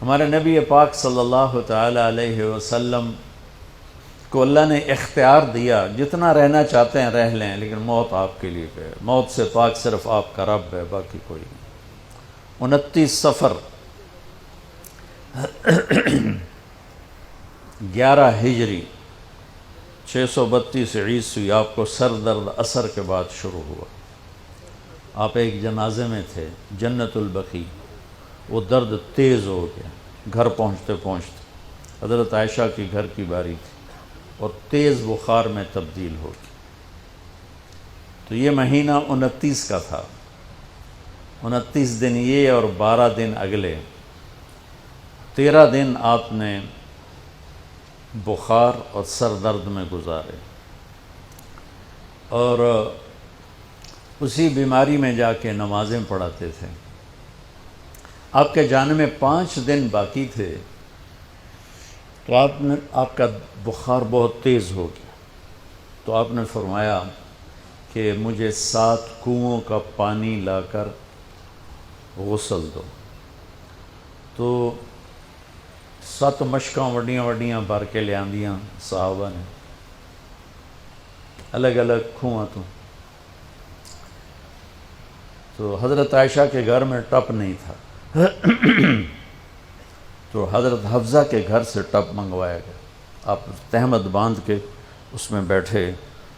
ہمارے نبی پاک صلی اللہ تعالی علیہ وسلم کو اللہ نے اختیار دیا، جتنا رہنا چاہتے ہیں رہ لیں، لیکن موت آپ کے لیے ہے، موت سے پاک صرف آپ کا رب ہے، باقی کوئی نہیں۔ 29 صفر 11 ہجری 632 عیسوی آپ کو سر درد عصر کے بعد شروع ہوا۔ آپ ایک جنازے میں تھے جنت البقیع، وہ درد تیز ہو گیا، گھر پہنچتے پہنچتے حضرت عائشہ کی گھر کی باری تھی اور تیز بخار میں تبدیل ہو گئی۔ تو یہ مہینہ 29 کا تھا، 29 دن یہ اور 12 دن اگلے، 13 دن آپ نے بخار اور سر درد میں گزارے، اور اسی بیماری میں جا کے نمازیں پڑھاتے تھے۔ آپ کے جانے میں 5 دن باقی تھے تو آپ کا بخار بہت تیز ہو گیا، تو آپ نے فرمایا کہ مجھے 7 کنوؤں کا پانی لا کر غسل دو۔ تو 7 مشکاں وڈیاں وڈیاں بھر کے لے آندیاں صحابہ نے، الگ الگ کنواں تو حضرت عائشہ کے گھر میں ٹپ نہیں تھا، تو حضرت حفصہ کے گھر سے ٹپ منگوایا گیا۔ آپ تہمت باندھ کے اس میں بیٹھے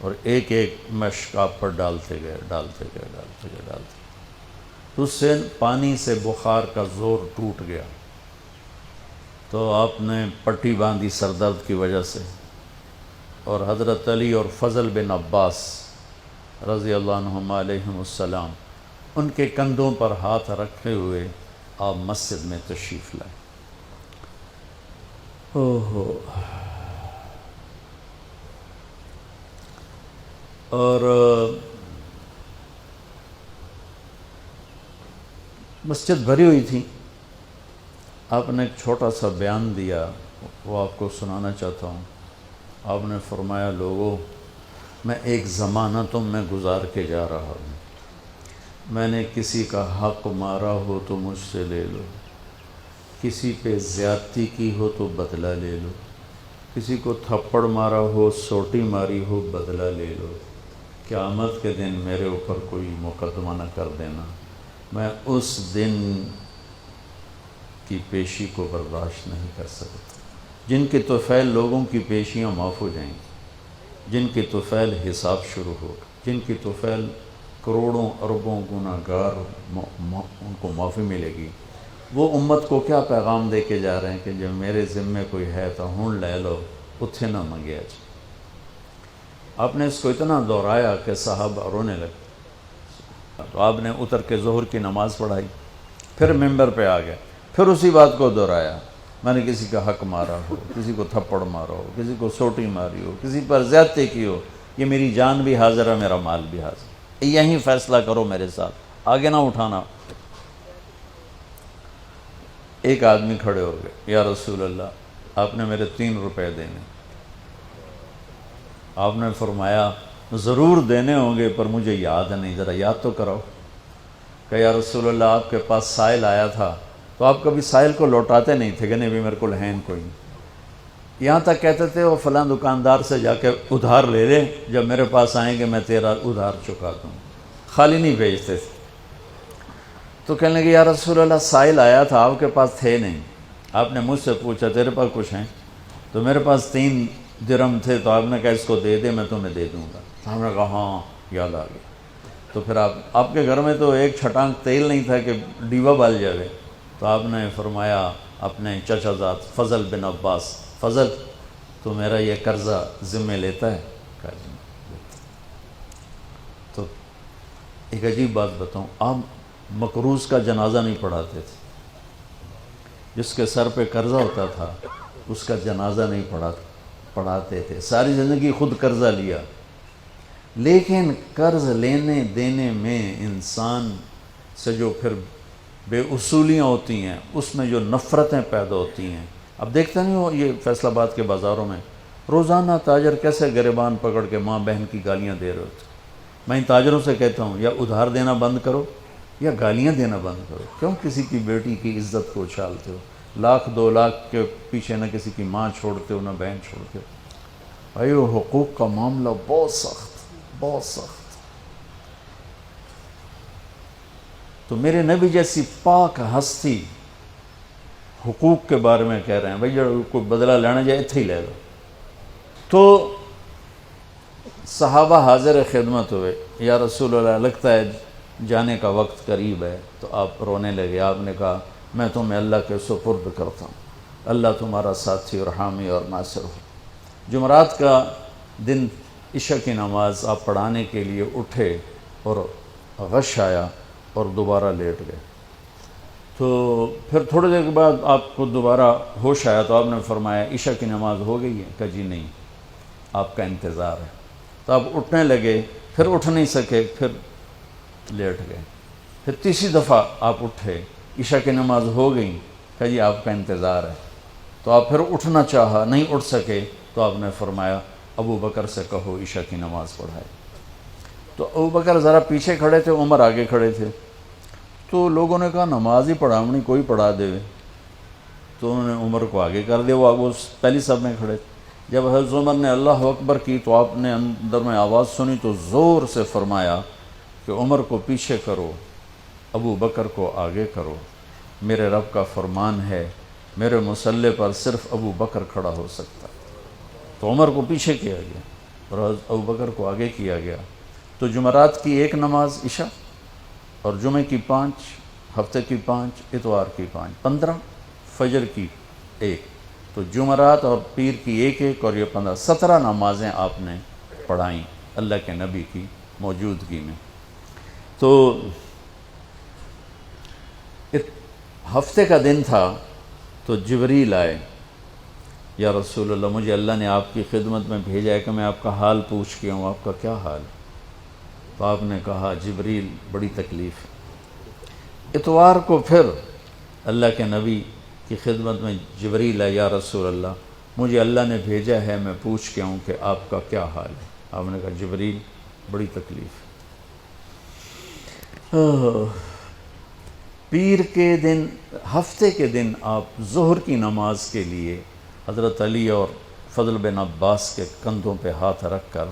اور ایک ایک مشک آپ پر ڈالتے گئے تو اس سے پانی سے بخار کا زور ٹوٹ گیا، تو آپ نے پٹی باندھی سر درد کی وجہ سے، اور حضرت علی اور فضل بن عباس رضی اللہ عنہما علیہم السلام ان کے کندھوں پر ہاتھ رکھے ہوئے آپ مسجد میں تشریف لائے۔ اور مسجد بھری ہوئی تھی۔ آپ نے ایک چھوٹا سا بیان دیا، وہ آپ کو سنانا چاہتا ہوں۔ آپ نے فرمایا، لوگوں، میں ایک زمانہ تم میں گزار کے جا رہا ہوں، میں نے کسی کا حق مارا ہو تو مجھ سے لے لو، کسی پہ زیادتی کی ہو تو بدلہ لے لو، کسی کو تھپڑ مارا ہو، سوٹی ماری ہو، بدلہ لے لو، قیامت کے دن میرے اوپر کوئی مقدمہ نہ کر دینا، میں اس دن کی پیشی کو برداشت نہیں کر سکتا۔ جن کے طفیل لوگوں کی پیشیاں معاف ہو جائیں گی، جن کے طفیل حساب شروع ہوگا، جن کی طفیل کروڑوں اربوں گناہ گار ان کو معافی ملے گی، وہ امت کو کیا پیغام دے کے جا رہے ہیں کہ جب میرے ذمے کوئی ہے تو ہون لے لو، اتھے نہ منگیا جائے۔ آپ نے اس کو اتنا دہرایا کہ صحابہ رونے لگے، تو آپ نے اتر کے ظہر کی نماز پڑھائی، پھر ممبر پہ آ گئے، پھر اسی بات کو دہرایا، میں نے کسی کا حق مارا ہو، کسی کو تھپڑ مارا ہو، کسی کو سوٹی ماری ہو، کسی پر زیادتی کی ہو، یہ میری جان بھی حاضر ہے، میرا مال بھی حاضر ہے، یہیں فیصلہ کرو میرے ساتھ، آگے نہ اٹھانا۔ ایک آدمی کھڑے ہو گئے، یا رسول اللہ، آپ نے میرے 3 روپے دینے۔ آپ نے فرمایا، ضرور دینے ہوں گے پر مجھے یاد نہیں، ذرا یاد تو کراؤ۔ کہ یا رسول اللہ، آپ کے پاس سائل آیا تھا تو آپ کبھی سائل کو لوٹاتے نہیں تھے کہ نہیں بھی میرے کو لہین کوئی نہیں، یہاں تک کہتے تھے وہ فلاں دکاندار سے جا کے ادھار لے لے، جب میرے پاس آئیں گے میں تیرا ادھار چکا دوں، خالی نہیں بھیجتے تھے۔ تو کہنے لگے، یا رسول اللہ، سائل آیا تھا، آپ کے پاس تھے نہیں، آپ نے مجھ سے پوچھا تیرے پاس کچھ ہیں؟ تو میرے پاس 3 درہم تھے، تو آپ نے کہا اس کو دے دے، میں تمہیں دے دوں گا۔ تو ہم نے کہا ہاں، یاد آ گیا۔ تو پھر آپ کے گھر میں تو ایک چھٹانک تیل نہیں تھا کہ ڈیوا بال جائے، تو آپ نے فرمایا اپنے چچا زاد فضل بن عباس، فضل تو میرا یہ قرضہ ذمہ لیتا ہے؟ کہا جی لیتا۔ تو ایک عجیب بات بتاؤں، آپ مقروض کا جنازہ نہیں پڑھاتے تھے، جس کے سر پہ قرضہ ہوتا تھا اس کا جنازہ نہیں پڑھاتے تھے، ساری زندگی خود قرضہ لیا، لیکن قرض لینے دینے میں انسان سے جو پھر بے اصولیاں ہوتی ہیں، اس میں جو نفرتیں پیدا ہوتی ہیں۔ اب دیکھتے نہیں ہو یہ فیصل آباد کے بازاروں میں روزانہ تاجر کیسے گریبان پکڑ کے ماں بہن کی گالیاں دے رہے ہوتے۔ میں ان تاجروں سے کہتا ہوں، یا ادھار دینا بند کرو یا گالیاں دینا بند کرو، کیوں کسی کی بیٹی کی عزت کو اچھالتے ہو؟ لاکھ 2 لاکھ کے پیچھے نہ کسی کی ماں چھوڑتے ہو نہ بہن چھوڑتے ہو. بھائی وہ حقوق کا معاملہ بہت سخت. تو میرے نبی جیسی پاک ہستی حقوق کے بارے میں کہہ رہے ہیں بھائی جو کوئی بدلہ لینا جائے اتھے ہی لے لو. تو صحابہ حاضر خدمت ہوئے، یا رسول اللہ لگتا ہے جانے کا وقت قریب ہے. تو آپ رونے لگے. آپ نے کہا میں تمہیں اللہ کے سپرد کرتا ہوں، اللہ تمہارا ساتھی اور حامی اور ناصر ہو. جمعرات کا دن عشاء کی نماز آپ پڑھانے کے لیے اٹھے اور غش آیا اور دوبارہ لیٹ گئے. تو پھر تھوڑی دیر کے بعد آپ کو دوبارہ ہوش آیا تو آپ نے فرمایا عشاء کی نماز ہو گئی ہے؟ کہا جی نہیں، آپ کا انتظار ہے. تو آپ اٹھنے لگے، پھر اٹھ نہیں سکے، پھر لیٹ گئے. پھر تیسری دفعہ آپ اٹھے، عشاء کی نماز ہو گئی. کہا جی آپ کا انتظار ہے. تو آپ پھر اٹھنا چاہا، نہیں اٹھ سکے. تو آپ نے فرمایا ابو بکر سے کہو عشاء کی نماز پڑھائے. تو ابو بکر ذرا پیچھے کھڑے تھے، عمر آگے کھڑے تھے. تو لوگوں نے کہا نماز ہی پڑھاونی، کوئی پڑھا دے. تو انہوں نے عمر کو آگے کر دیا، وہ پہلی صف میں کھڑے تھے. جب حضرت عمر نے اللہ اکبر کی تو آپ نے اندر میں آواز سنی تو زور سے فرمایا کہ عمر کو پیچھے کرو، ابو بکر کو آگے کرو. میرے رب کا فرمان ہے میرے مصلی پر صرف ابو بکر کھڑا ہو سکتا. تو عمر کو پیچھے کیا گیا اور ابو بکر کو آگے کیا گیا. تو جمعرات کی 1 نماز عشاء، اور جمعے کی 5، ہفتے کی 5، اتوار کی 5، 15، فجر کی 1. تو جمعرات اور پیر کی 1 اور یہ 15، 17 نمازیں آپ نے پڑھائیں اللہ کے نبی کی موجودگی میں. تو ہفتے کا دن تھا تو جبریل آئے، یا رسول اللہ مجھے اللہ نے آپ کی خدمت میں بھیجا ہے کہ میں آپ کا حال پوچھ کے ہوں. آپ کا کیا حال؟ تو آپ نے کہا جبریل بڑی تکلیف. اتوار کو پھر اللہ کے نبی کی خدمت میں جبریل ہے، یا رسول اللہ مجھے اللہ نے بھیجا ہے میں پوچھ کے ہوں کہ آپ کا کیا حال ہے. آپ نے کہا جبریل بڑی تکلیف. پیر کے دن، ہفتے کے دن آپ ظہر کی نماز کے لیے حضرت علی اور فضل بن عباس کے کندھوں پہ ہاتھ رکھ کر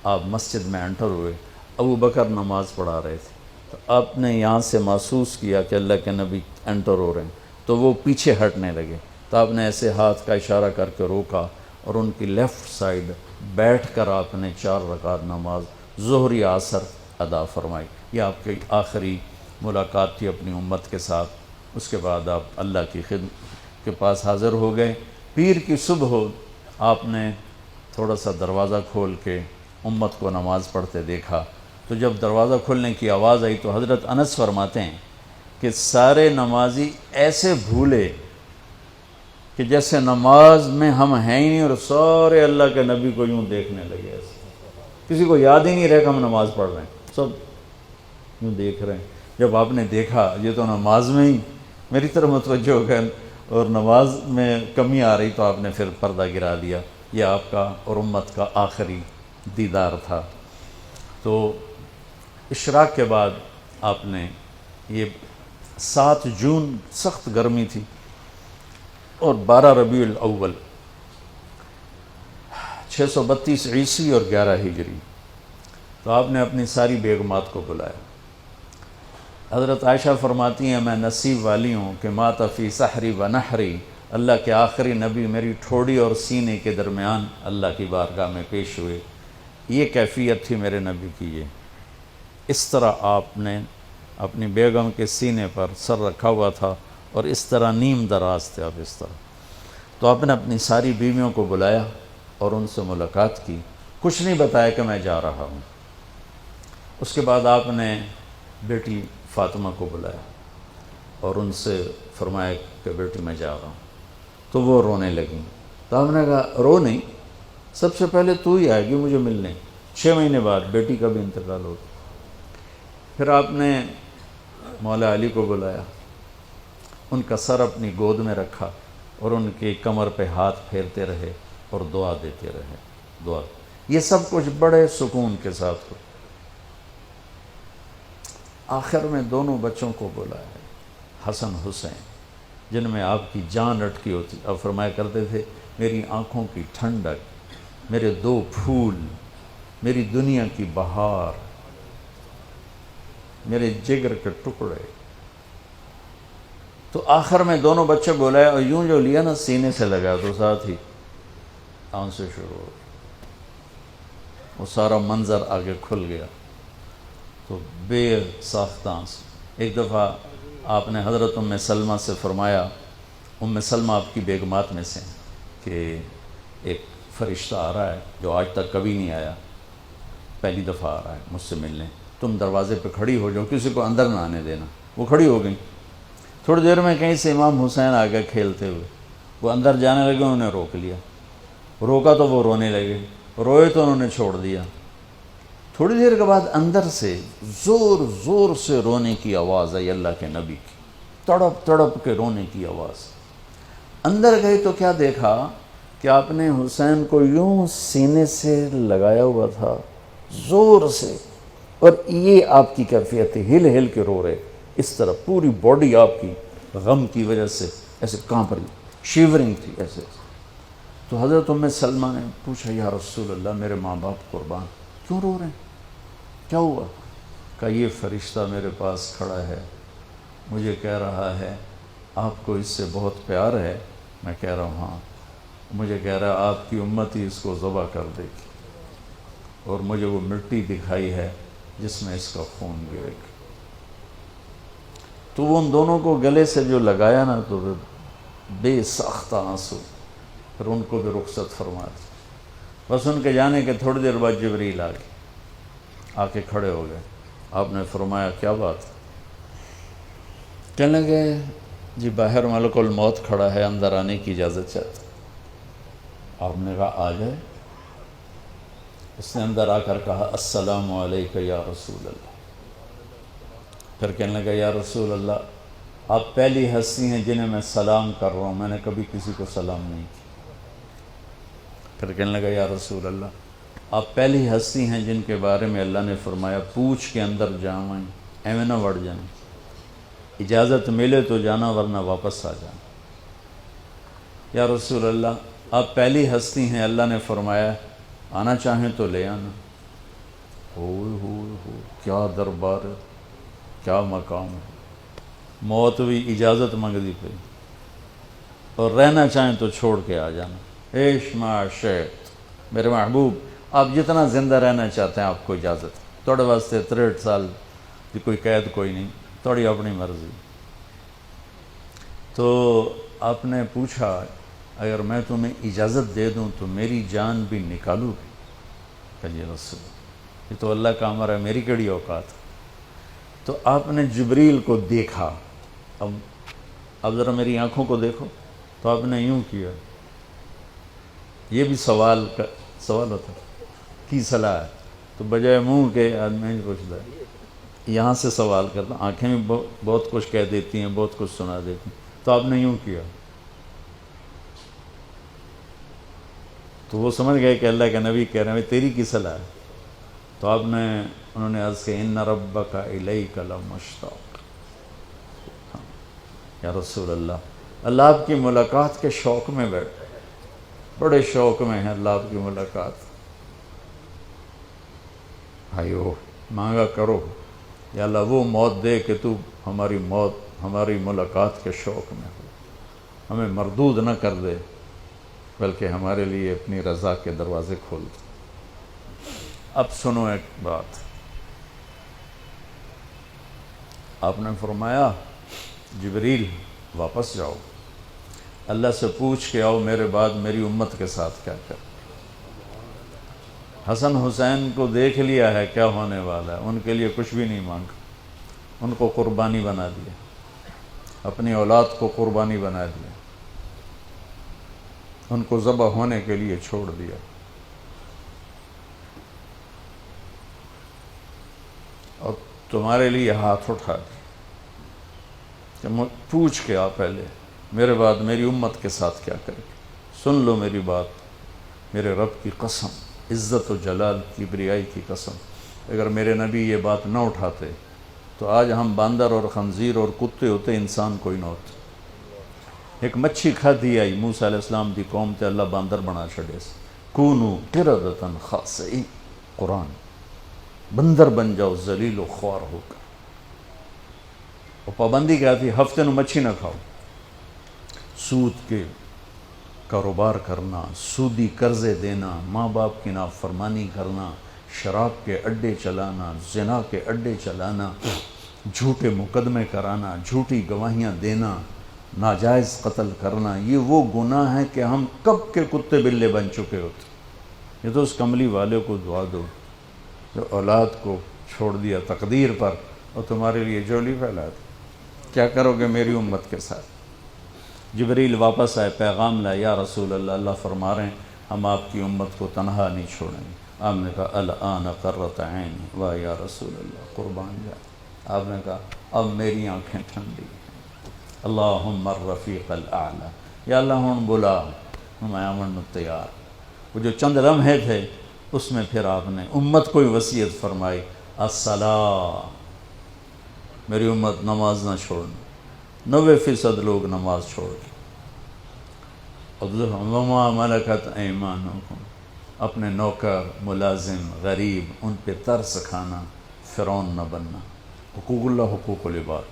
آپ مسجد میں انٹر ہوئے. ابو بکر نماز پڑھا رہے تھے. تو آپ نے یہاں سے محسوس کیا کہ اللہ کے نبی انٹر ہو رہے ہیں تو وہ پیچھے ہٹنے لگے. تو آپ نے ایسے ہاتھ کا اشارہ کر کے روکا اور ان کی لیفٹ سائڈ بیٹھ کر آپ نے 4 رکعت نماز ظہر یا عصر ادا فرمائی. یہ آپ کی آخری ملاقات تھی اپنی امت کے ساتھ. اس کے بعد آپ اللہ کی خدمت کے پاس حاضر ہو گئے. پیر کی صبح ہو آپ نے تھوڑا سا دروازہ کھول کے امت کو نماز پڑھتے دیکھا. تو جب دروازہ کھلنے کی آواز آئی تو حضرت انس فرماتے ہیں کہ سارے نمازی ایسے بھولے کہ جیسے نماز میں ہم ہیں ہی نہیں، اور سارے اللہ کے نبی کو یوں دیکھنے لگے. ایسے کسی کو یاد ہی نہیں رہے کہ ہم نماز پڑھ رہے ہیں، سب یوں دیکھ رہے ہیں. جب آپ نے دیکھا یہ تو نماز میں ہی میری طرف متوجہ ہو گئے اور نماز میں کمی آ رہی، تو آپ نے پھر پردہ گرا دیا. یہ آپ کا اور امت کا آخری دیدار تھا. تو اشراق کے بعد آپ نے یہ 7 جون سخت گرمی تھی اور 12 ربیع الاول 632 عیسوی اور 11 ہجری. تو آپ نے اپنی ساری بیگمات کو بلایا. حضرت عائشہ فرماتی ہیں میں نصیب والی ہوں کہ مات فی سحری و نحری، اللہ کے آخری نبی میری ٹھوڑی اور سینے کے درمیان اللہ کی بارگاہ میں پیش ہوئے. یہ کیفیت تھی میرے نبی کی. یہ اس طرح آپ نے اپنی بیگم کے سینے پر سر رکھا ہوا تھا اور اس طرح نیم دراز تھے آپ اس طرح. تو آپ نے اپنی ساری بیویوں کو بلایا اور ان سے ملاقات کی. کچھ نہیں بتایا کہ میں جا رہا ہوں. اس کے بعد آپ نے بیٹی فاطمہ کو بلایا اور ان سے فرمایا کہ بیٹی میں جا رہا ہوں. تو وہ رونے لگیں. تو ہم نے کہا رو نہیں، سب سے پہلے تو ہی آئے گی مجھے ملنے. 6 مہینے بعد بیٹی کا بھی انتقال ہو گیا. پھر آپ نے مولا علی کو بلایا، ان کا سر اپنی گود میں رکھا اور ان کی کمر پہ ہاتھ پھیرتے رہے اور دعا دیتے رہے. دعا یہ سب کچھ بڑے سکون کے ساتھ ہو. آخر میں دونوں بچوں کو بلایا، حسن حسین. جن میں آپ کی جان اٹکی ہوتی. آپ فرمایا کرتے تھے میری آنکھوں کی ٹھنڈک، میرے 2 پھول، میری دنیا کی بہار، میرے جگر کے ٹکڑے. تو آخر میں دونوں بچے بولائے اور یوں جو لیا نا سینے سے لگا تو ساتھ ہی آنسو شروع ہو. وہ سارا منظر آگے کھل گیا تو بے ساختہ آنسو. ایک دفعہ آپ نے حضرت ام سلمہ سے فرمایا، ام سلمہ آپ کی بیگمات میں سے کہ ایک فرشتہ آ رہا ہے جو آج تک کبھی نہیں آیا، پہلی دفعہ آ رہا ہے مجھ سے ملنے، تم دروازے پہ کھڑی ہو جاؤ، کسی کو اندر نہ آنے دینا. وہ کھڑی ہو گئیں. تھوڑی دیر میں کہیں سے امام حسین آ گئے کھیلتے ہوئے. وہ اندر جانے لگے، انہوں نے روک لیا. روکا تو وہ رونے لگے، روئے تو انہوں نے چھوڑ دیا. تھوڑی دیر کے بعد اندر سے زور زور سے رونے کی آواز آئی اللہ کے نبی کی، تڑپ تڑپ کے رونے کی آواز. اندر گئے تو کیا دیکھا کہ آپ نے حسین کو یوں سینے سے لگایا ہوا تھا زور سے، اور یہ آپ کی کیفیت تھی، ہل ہل کے رو رہے اس طرح. پوری باڈی آپ کی غم کی وجہ سے ایسے کانپ رہی، شیورنگ تھی ایسے. تو حضرت ام سلمہ نے پوچھا یا رسول اللہ میرے ماں باپ قربان، کیوں رو رہے ہیں، کیا ہوا؟ کہا یہ فرشتہ میرے پاس کھڑا ہے، مجھے کہہ رہا ہے آپ کو اس سے بہت پیار ہے. میں کہہ رہا ہوں ہاں. مجھے کہہ رہا ہے آپ کی امت ہی اس کو ذبح کر دے گی، اور مجھے وہ مٹی دکھائی ہے جس میں اس کا خون گرے گا. تو وہ ان دونوں کو گلے سے جو لگایا نا تو بے ساختہ آنسو. پھر ان کو بھی رخصت فرما دی. بس ان کے جانے کے تھوڑی دیر بعد جبریل آ گئے، آ کے کھڑے ہو گئے. آپ نے فرمایا کیا بات؟ کہنے لگے جی باہر ملک الموت کھڑا ہے، اندر آنے کی اجازت چاہتا. آپ نے کہا آ جائے. اس نے اندر آ کر کہا السلام علیکہ یا رسول اللہ. پھر کہنے لگا یا رسول اللہ آپ پہلی ہستی ہیں جنہیں میں سلام کر رہا ہوں، میں نے کبھی کسی کو سلام نہیں کیا. پھر کہنے لگا یا رسول اللہ آپ پہلی ہستی ہیں جن کے بارے میں اللہ نے فرمایا پوچھ کے اندر جاؤں، ایویں نہ وڑ جائیں، اجازت ملے تو جانا ورنہ واپس آ جانا. یا رسول اللہ آپ پہلی ہستی ہیں اللہ نے فرمایا آنا چاہیں تو لے آنا. ہو کیا دربار ہے، کیا مقام ہے. موت بھی اجازت منگتی پہ، اور رہنا چاہیں تو چھوڑ کے آ جانا. عیش معاشیت میرے محبوب آپ جتنا زندہ رہنا چاہتے ہیں آپ کو اجازت. توڑے واسطے 63 سال کی کوئی قید کوئی نہیں، توڑی اپنی مرضی. تو آپ نے پوچھا اگر میں تمہیں اجازت دے دوں تو میری جان بھی نکالو گی؟ کہ جی رسول یہ تو اللہ کا امر ہے، میری کیڑی اوقات. تو آپ نے جبریل کو دیکھا. اب ذرا میری آنکھوں کو دیکھو. تو آپ نے یوں کیا. یہ بھی سوال ہوتا کی صلاح ہے، تو بجائے منہ کے آدمی نہیں پوچھتا ہے، یہاں سے سوال کرتا. آنکھیں بھی بہت کچھ کہہ دیتی ہیں، بہت کچھ سنا دیتی ہیں. تو آپ نے یوں کیا. تو وہ سمجھ گئے کہ اللہ کے نبی کہہ رہے ہیں تیری کی صلاح ہے. تو انہوں نے عرض کہ ان ربک الیک لمشتاق. یا رسول اللہ آپ کی ملاقات کے شوق میں بیٹھے، بڑے شوق میں ہیں اللہ آپ کی ملاقات. بھائیو مانگا کرو یا اللہ وہ موت دے کہ تو ہماری ملاقات کے شوق میں ہو، ہمیں مردود نہ کر دے بلکہ ہمارے لیے اپنی رضا کے دروازے کھول دے. اب سنو ایک بات. آپ نے فرمایا جبریل واپس جاؤ، اللہ سے پوچھ کے آؤ میرے بعد میری امت کے ساتھ کیا کر. حسن حسین کو دیکھ لیا ہے کیا ہونے والا ہے، ان کے لیے کچھ بھی نہیں مانگا، ان کو قربانی بنا دیا، اپنی اولاد کو قربانی بنا دیا، ان کو ذبح ہونے کے لیے چھوڑ دیا. اور تمہارے لیے ہاتھ اٹھا دیا کہ پوچھ کے آ پہلے میرے بعد میری امت کے ساتھ کیا کرے. سن لو میری بات، میرے رب کی قسم، عزت و جلال کبریائی کی قسم، اگر میرے نبی یہ بات نہ اٹھاتے تو آج ہم باندر اور خنزیر اور کتے ہوتے، انسان کوئی نہ ہوتا. ایک مچھی کھادی آئی موسیٰ علیہ السلام دی قوم تے اللہ باندر بنا چھڑے سے کونو قردتن خاسئی قرآن بندر بن جاؤ ذلیل و خوار ہو کر. اور پابندی کیا تھی؟ ہفتے نو مچھی نہ کھاؤ. سود کے کاروبار کرنا، سودی قرضے دینا، ماں باپ کی نافرمانی کرنا، شراب کے اڈے چلانا، زنا کے اڈے چلانا، جھوٹے مقدمے کرانا، جھوٹی گواہیاں دینا، ناجائز قتل کرنا، یہ وہ گناہ ہیں کہ ہم کب کے کتے بلے بن چکے ہوتے. یہ تو اس کملی والے کو دعا دو جو اولاد کو چھوڑ دیا تقدیر پر اور تمہارے لیے جولی پھیلا دی. کیا کرو گے میری امت کے ساتھ؟ جبریل واپس آئے، پیغام لائے، یا رسول اللہ، اللہ فرما رہے ہیں ہم آپ کی امت کو تنہا نہیں چھوڑیں گے. آپ نے کہا الآن قرۃ عین، واہ یا رسول اللہ، قربان جائے. آپ نے کہا اب میری آنکھیں ٹھنڈی ہیں. اللہم الرفیق الاعلی، یا اللہ ہوں بلا ہم آمن تیار. وہ جو چند لمحے تھے اس میں پھر آپ نے امت کو وصیت فرمائی، الصلاۃ، میری امت نماز نہ چھوڑنا. 90% لوگ نماز چھوڑ گئے. وما ملکت ایمانکم، اپنے نوکر، ملازم، غریب، ان پہ ترس کھانا، فرعون نہ بننا. حقوق اللہ، حقوق العباد.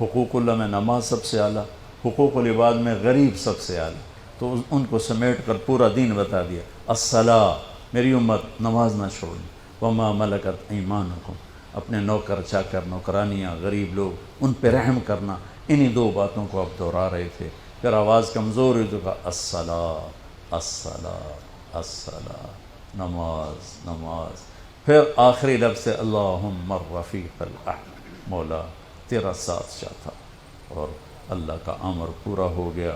حقوق اللہ میں نماز سب سے اعلیٰ، حقوق العباد میں غریب سب سے اعلیٰ. تو ان کو سمیٹ کر پورا دین بتا دیا. الصلاۃ، میری امت نماز نہ چھوڑنی. وما ملکت ایمانکم، اپنے نوکر چاکر، نوکرانیاں، غریب لوگ، ان پہ رحم کرنا. انہی دو باتوں کو آپ دہرا رہے تھے. پھر آواز کمزور ہوئی تو کہا الصلاۃ، الصلاۃ، الصلاۃ، نماز، نماز. پھر آخری لفظ سے اللہم الرفیق الاعلی، مولا تیرا ساتھ چاہتا. اور اللہ کا امر پورا ہو گیا.